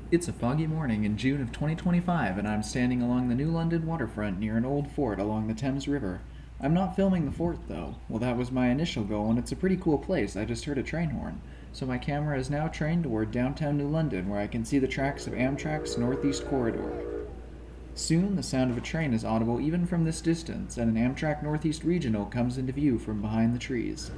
It's a foggy morning in June of 2025, and I'm standing along the New London waterfront near an old fort along the Thames River. I'm not filming the fort, though. Well, that was my initial goal, and it's a pretty cool place. I just heard a train horn. So my camera is now trained toward downtown New London, where I can see the tracks of Amtrak's Northeast Corridor. Soon, the sound of a train is audible even from this distance, and an Amtrak Northeast Regional comes into view from behind the trees.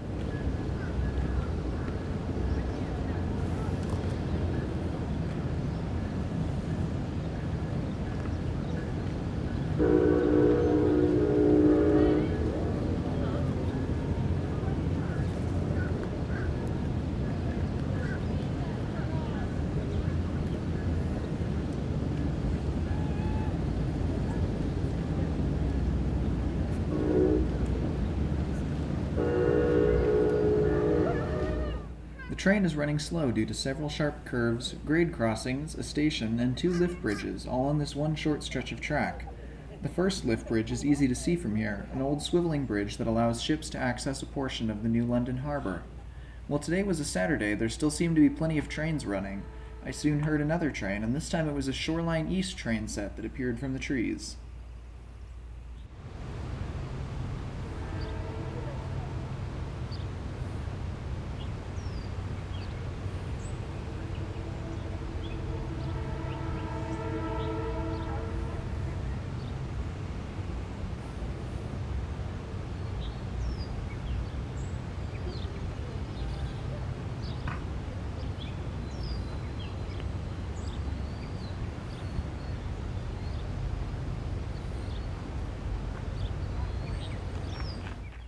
The train is running slow due to several sharp curves, grade crossings, a station, and two lift bridges, all on this one short stretch of track. The first lift bridge is easy to see from here, an old swiveling bridge that allows ships to access a portion of the New London harbor. While today was a Saturday, there still seemed to be plenty of trains running. I soon heard another train, and this time it was a Shoreline East train set that appeared from the trees.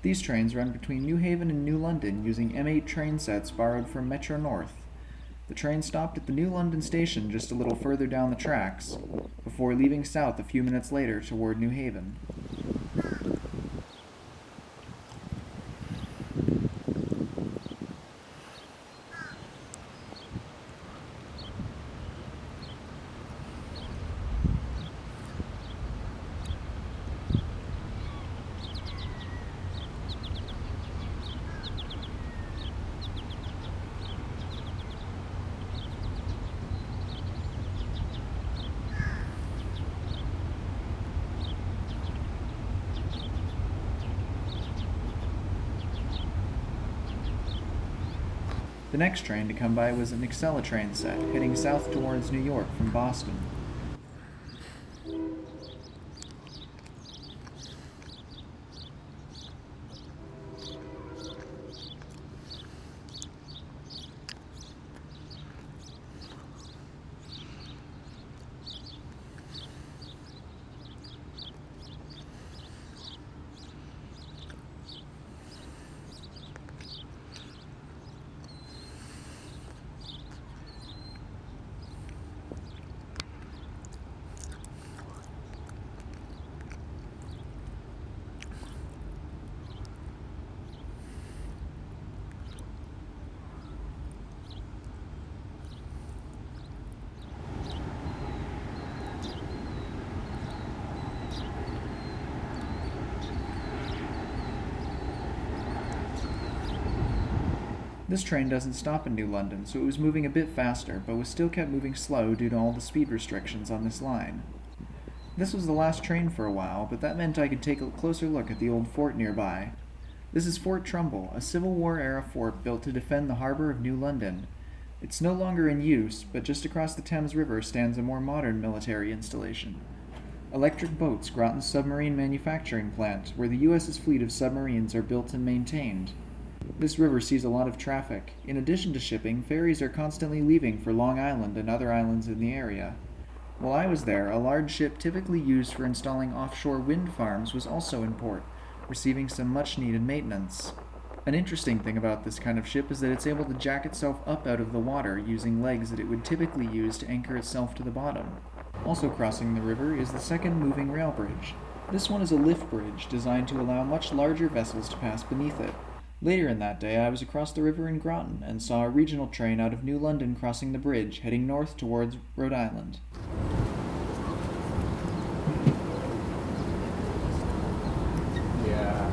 These trains run between New Haven and New London using M8 train sets borrowed from Metro North. The train stopped at the New London station just a little further down the tracks, before leaving south a few minutes later toward New Haven. The next train to come by was an Acela train set, heading south towards New York from Boston. This train doesn't stop in New London, so it was moving a bit faster, but was still kept moving slow due to all the speed restrictions on this line. This was the last train for a while, but that meant I could take a closer look at the old fort nearby. This is Fort Trumbull, a Civil War-era fort built to defend the harbor of New London. It's no longer in use, but just across the Thames River stands a more modern military installation. Electric Boat's Groton's submarine manufacturing plant, where the U.S.'s fleet of submarines are built and maintained. This river sees a lot of traffic. In addition to shipping, ferries are constantly leaving for Long Island and other islands in the area. While I was there, a large ship typically used for installing offshore wind farms was also in port, receiving some much-needed maintenance. An interesting thing about this kind of ship is that it's able to jack itself up out of the water using legs that it would typically use to anchor itself to the bottom. Also crossing the river is the second moving rail bridge. This one is a lift bridge designed to allow much larger vessels to pass beneath it. Later in that day, I was across the river in Groton and saw a regional train out of New London crossing the bridge, heading north towards Rhode Island. Yeah.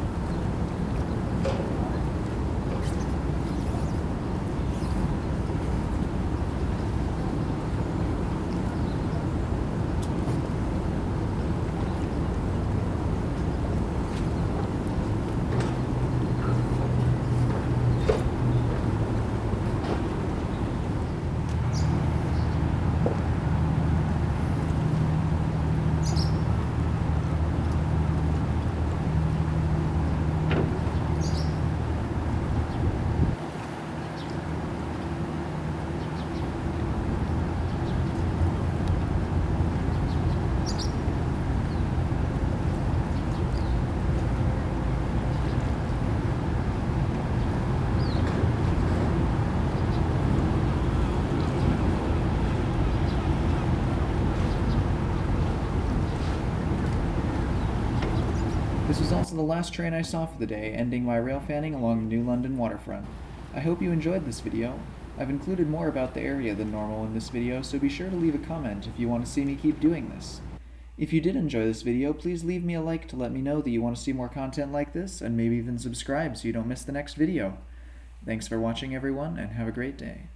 also the last train I saw for the day, ending my rail fanning along the New London waterfront. I hope you enjoyed this video. I've included more about the area than normal in this video, so be sure to leave a comment if you want to see me keep doing this. If you did enjoy this video, please leave me a like to let me know that you want to see more content like this, and maybe even subscribe so you don't miss the next video. Thanks for watching, everyone, and have a great day.